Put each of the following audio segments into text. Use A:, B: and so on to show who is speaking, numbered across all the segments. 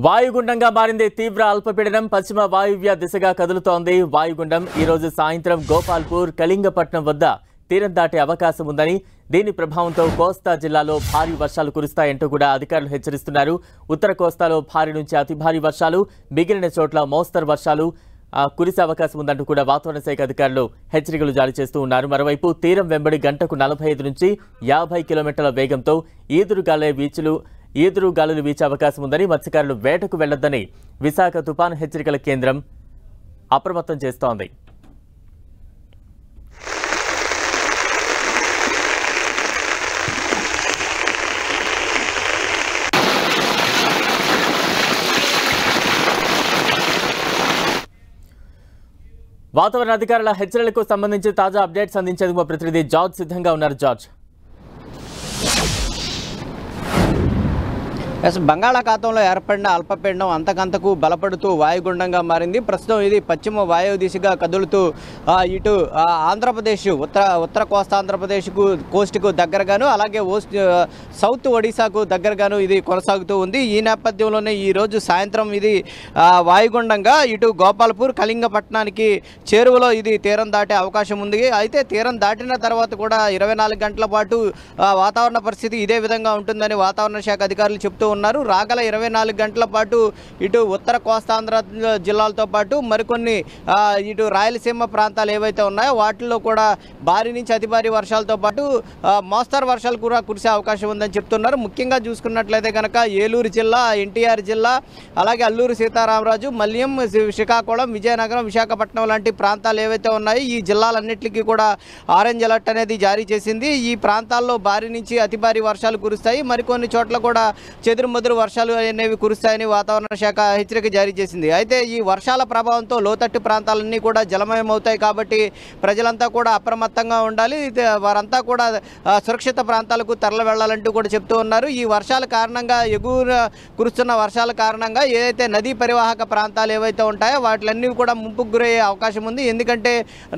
A: వాయుగుండంగా మారింది తీవ్ర అల్పపీడనం పశ్చిమ వాయువ్య దిశగా కదులుతోంది. వాయుగుండం ఈ రోజు సాయంత్రం గోపాల్పూర్ కళింగపట్నం వద్ద తీరం దాటే అవకాశం ఉందని, దీని ప్రభావంతో కోస్తా జిల్లాలో భారీ వర్షాలు కురుస్తాయంటూ కూడా అధికారులు హెచ్చరిస్తున్నారు. ఉత్తర కోస్తాలో భారీ నుంచి అతి భారీ వర్షాలు, మిగిలిన చోట్ల మోస్తరు వర్షాలు కురిసే అవకాశం ఉందంటూ కూడా వాతావరణ శాఖ అధికారులు హెచ్చరికలు జారీ చేస్తూ ఉన్నారు. మరోవైపు తీరం వెంబడి గంటకు 45 నుంచి 50 కిలోమీటర్ల వేగంతో ఈదురుగాలులు వీచే అవకాశం ఉందని, మత్స్యకారులు వేటకు వెళ్లొద్దని విశాఖ తుపాను హెచ్చరికల కేంద్రం అప్రమత్తం చేస్తోంది. వాతావరణ అధికారుల హెచ్చరికలకు సంబంధించి తాజా అప్డేట్స్ అందించేందుకు మా ప్రతినిధి జార్జ్ సిద్ధంగా ఉన్నారు. జార్జ్,
B: బంగాళాఖాతంలో ఏర్పడిన అల్పపీడనం అంతకంతకు బలపడుతూ వాయుగుండంగా మారింది. ప్రస్తుతం ఇది పశ్చిమ వాయు దిశగా కదులుతూ ఇటు ఆంధ్రప్రదేశ్ ఉత్తర కోస్తా ఆంధ్రప్రదేశ్కు కోస్ట్కు దగ్గరగాను, అలాగే సౌత్ ఒడిశాకు దగ్గరగాను ఇది కొనసాగుతూ ఉంది. ఈ నేపథ్యంలోనే ఈరోజు సాయంత్రం ఇది వాయుగుండంగా ఇటు గోపాల్పూర్ కళింగపట్నానికి చేరువలో ఇది తీరం దాటే అవకాశం ఉంది. అయితే తీరం దాటిన తర్వాత కూడా 24 గంటల పాటు వాతావరణ పరిస్థితి ఇదే విధంగా ఉంటుందని వాతావరణ శాఖ అధికారులు చెప్తూ ఉన్నారు. రాగల 24 గంటల పాటు ఇటు ఉత్తర కోస్తాంధ్ర జిల్లాలతో పాటు మరికొన్ని ఇటు రాయలసీమ ప్రాంతాలు ఏవైతే ఉన్నాయో వాటిల్లో కూడా భారీ నుంచి అతి భారీ వర్షాలతో పాటు మోస్తరు వర్షాలు కూడా కురిసే అవకాశం ఉందని చెప్తున్నారు. ముఖ్యంగా చూసుకున్నట్లయితే కనుక ఏలూరు జిల్లా, ఎన్టీఆర్ జిల్లా, అలాగే అల్లూరు సీతారామరాజు, మల్యం, శ్రీకాకుళం, విజయనగరం, విశాఖపట్నం లాంటి ప్రాంతాలు ఏవైతే ఉన్నాయో ఈ జిల్లాలన్నింటికి కూడా ఆరెంజ్ అలర్ట్ అనేది జారీ చేసింది. ఈ ప్రాంతాల్లో భారీ నుంచి అతి భారీ వర్షాలు కురుస్తాయి. మరికొన్ని చోట్ల కూడా చెదురుమదురు వర్షాలు అనేవి కురుస్తాయని వాతావరణ శాఖ హెచ్చరిక జారీ చేసింది. అయితే ఈ వర్షాల ప్రభావంతో లోతట్టు ప్రాంతాలన్నీ కూడా జలమయం అవుతాయి కాబట్టి ప్రజలంతా కూడా అప్రమత్తంగా ఉండాలి. వారంతా కూడా సురక్షిత ప్రాంతాలకు తరలి వెళ్లాలంటూ కూడా చెప్తూ ఉన్నారు. ఈ వర్షాల కారణంగా ఎగువన కురుస్తున్న వర్షాల కారణంగా ఏదైతే నదీ పరివాహక ప్రాంతాలు ఏవైతే ఉంటాయో వాటిలన్నీ కూడా ముంపుకు గురయ్యే అవకాశం ఉంది. ఎందుకంటే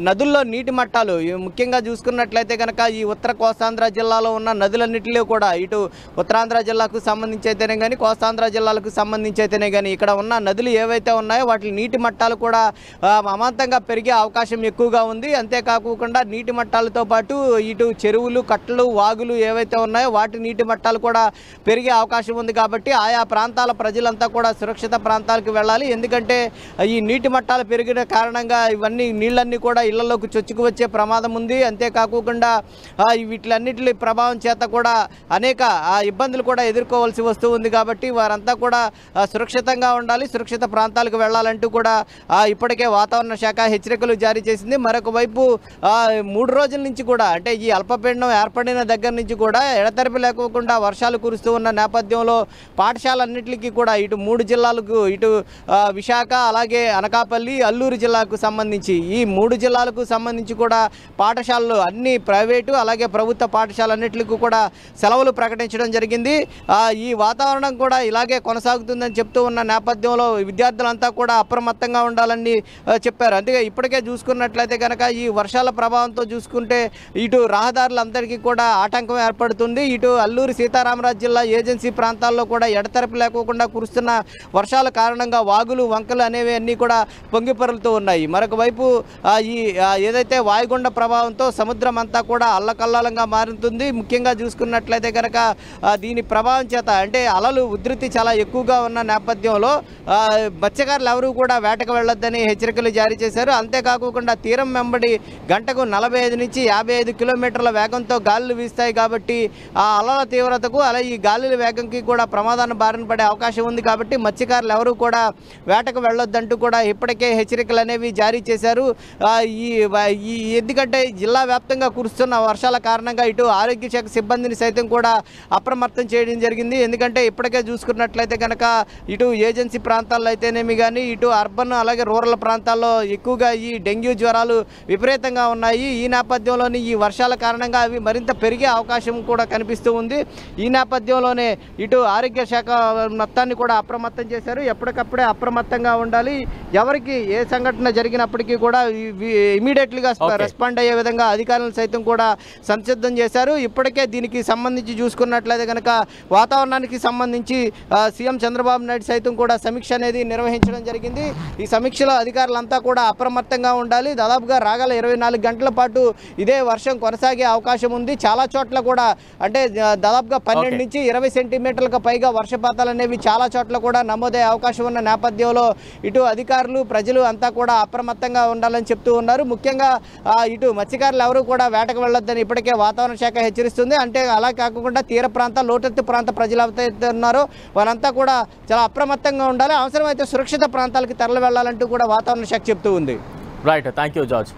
B: నదుల్లో నీటి మట్టాలు ముఖ్యంగా చూసుకున్నట్లయితే కనుక ఈ ఉత్తర కోస్తాంధ్ర జిల్లాలో ఉన్న నదులన్నింటిలో కూడా ఇటు ఉత్తరాంధ్ర జిల్లాకు సంబంధించి అయితేనే కానీ, కోస్తాంధ్ర జిల్లాలకు సంబంధించి అయితేనే కానీ ఇక్కడ ఉన్న నదులు ఏవైతే ఉన్నాయో వాటి నీటి మట్టాలు కూడా అమాంతంగా పెరిగే అవకాశం ఎక్కువగా ఉంది. అంతేకాకుండా నీటి మట్టాలతో పాటు ఇటు చెరువులు, కట్టలు, వాగులు ఏవైతే ఉన్నాయో వాటి నీటి మట్టాలు కూడా పెరిగే అవకాశం ఉంది. కాబట్టి ఆయా ప్రాంతాల ప్రజలంతా కూడా సురక్షిత ప్రాంతాలకు వెళ్ళాలి. ఎందుకంటే ఈ నీటి మట్టాలు పెరిగిన కారణంగా ఇవన్నీ నీళ్ళన్నీ కూడా ఇళ్లలోకి చొచ్చుకు వచ్చే ప్రమాదం ఉంది. అంతేకాకుండా వీటిలన్నిటి ప్రభావం చేత కూడా అనేక ఇబ్బందులు కూడా ఎదుర్కోవాల్సి వస్తూ ఉంది. కాబట్టి వారంతా కూడా సురక్షితంగా ఉండాలి, సురక్షిత ప్రాంతాలకు వెళ్లాలంటూ కూడా ఇప్పటికే వాతావరణ శాఖ హెచ్చరికలు జారీ చేసింది. మరొక వైపు 3 రోజుల నుంచి కూడా అంటే ఈ అల్పపీడనం ఏర్పడిన దగ్గర నుంచి కూడా ఎడతెరిపి లేకోకుండా వర్షాలు కురుస్తూ ఉన్న నేపథ్యంలో పాఠశాలన్నింటికి కూడా ఇటు 3 జిల్లాలకు ఇటు విశాఖ, అలాగే అనకాపల్లి, అల్లూరు జిల్లాకు సంబంధించి ఈ 3 జిల్లాలకు సంబంధించి కూడా పాఠశాలలు అన్ని ప్రైవేటు అలాగే ప్రభుత్వ పాఠశాలన్నింటికి కూడా సెలవులు ప్రకటించడం జరిగింది. ఈ వాతావరణం కూడా ఇలాగే కొనసాగుతుందని చెప్తూ ఉన్న నేపథ్యంలో విద్యార్థులంతా కూడా అప్రమత్తంగా ఉండాలని చెప్పారు. అందుకే ఇప్పటికే చూసుకున్నట్లయితే కనుక ఈ వర్షాల ప్రభావంతో చూసుకుంటే ఇటు రహదారులందరికీ కూడా ఆటంకం ఏర్పడుతుంది. ఇటు అల్లూరు సీతారామరాజు జిల్లా ఏజెన్సీ ప్రాంతాల్లో కూడా ఎడతెరపి లేకోకుండా కురుస్తున్న వర్షాల కారణంగా వాగులు, వంకలు అనేవి అన్నీ కూడా పొంగిపొరులుతూ ఉన్నాయి. మరొక వైపు ఈ ఏదైతే వాయుగుండ ప్రభావంతో సముద్రం అంతా కూడా అల్లకల్లాలంగా మారుతుంది. ముఖ్యంగా చూసుకున్నట్లయితే కనుక దీని ప్రభావం చేత అంటే అలలు ఉధృతి చాలా ఎక్కువగా ఉన్న నేపథ్యంలో మత్స్యకారులు ఎవరూ కూడా వేటకు వెళ్లొద్దని హెచ్చరికలు జారీ చేశారు. అంతేకాకుండా తీరం వెంబడి గంటకు 45 నుంచి 55 కిలోమీటర్ల వేగంతో గాలులు వీస్తాయి. కాబట్టి ఆ అలల తీవ్రతకు అలాగే ఈ గాలుల వేగంకి కూడా ప్రమాదాన్ని బారిన పడే అవకాశం ఉంది. కాబట్టి మత్స్యకారులు ఎవరూ కూడా వేటకు వెళ్లొద్దంటూ కూడా ఇప్పటికే హెచ్చరికలు అనేవి జారీ చేశారు. ఎందుకంటే జిల్లా వ్యాప్తంగా కురుస్తున్న వర్షాల కారణంగా ఇటు ఆరోగ్య శాఖ సిబ్బందిని సైతం కూడా అప్రమత్తం చేయడం జరిగింది. ఎందుకంటే ఇప్పటికే చూసుకున్నట్లయితే కనుక ఇటు ఏజెన్సీ ప్రాంతాల్లో అయితేనేమి కానీ ఇటు అర్బన్ అలాగే రూరల్ ప్రాంతాల్లో ఎక్కువగా ఈ డెంగ్యూ జ్వరాలు విపరీతంగా ఉన్నాయి. ఈ నేపథ్యంలోని ఈ వర్షాల కారణంగా అవి మరింత పెరిగే అవకాశం కూడా కనిపిస్తూ ఉంది. ఈ నేపథ్యంలోనే ఇటు ఆరోగ్య శాఖ మొత్తాన్ని కూడా అప్రమత్తం చేశారు. ఎప్పటికప్పుడే అప్రమత్తంగా ఉండాలి. ఎవరికి ఏ సంఘటన జరిగినప్పటికీ కూడా ఇమీడియట్లీగా రెస్పాండ్ అయ్యే విధంగా అధికారులను సైతం కూడా సంసిద్ధం చేశారు. ఇప్పటికే దీనికి సంబంధించి చూసుకున్నట్లయితే కనుక వాతావరణానికి దీనికి సంబంధించి సీఎం చంద్రబాబు నాయుడు సైతం కూడా సమీక్ష అనేది నిర్వహించడం జరిగింది. ఈ సమీక్షలో అధికారులంతా కూడా అప్రమత్తంగా ఉండాలి. దాదాపుగా రాగల 24 గంటల పాటు ఇదే వర్షం కొనసాగే అవకాశం ఉంది. చాలా చోట్ల కూడా అంటే దాదాపుగా 12 నుంచి 20 సెంటీమీటర్లకు పైగా వర్షపాతాలు అనేవి చాలా చోట్ల కూడా నమోదయ్యే అవకాశం ఉన్న నేపథ్యంలో ఇటు అధికారులు ప్రజలు అంతా కూడా అప్రమత్తంగా ఉండాలని చెప్తూ ఉన్నారు. ముఖ్యంగా ఇటు మత్స్యకారులు ఎవరు కూడా వేటకు వెళ్ళొద్దని ఇప్పటికే వాతావరణ శాఖ హెచ్చరిస్తుంది. అంటే అలా కాకుండా తీర ప్రాంత లోతట్టు ప్రాంత ప్రజలు ఎవరైతే ఉన్నారో వారంతా కూడా చాలా అప్రమత్తంగా ఉండాలి. అవసరమైతే సురక్షిత ప్రాంతాలకు తరలి వెళ్లాలంటూ కూడా వాతావరణ శాఖ చెప్తూ ఉంది.
A: Right, thank you George.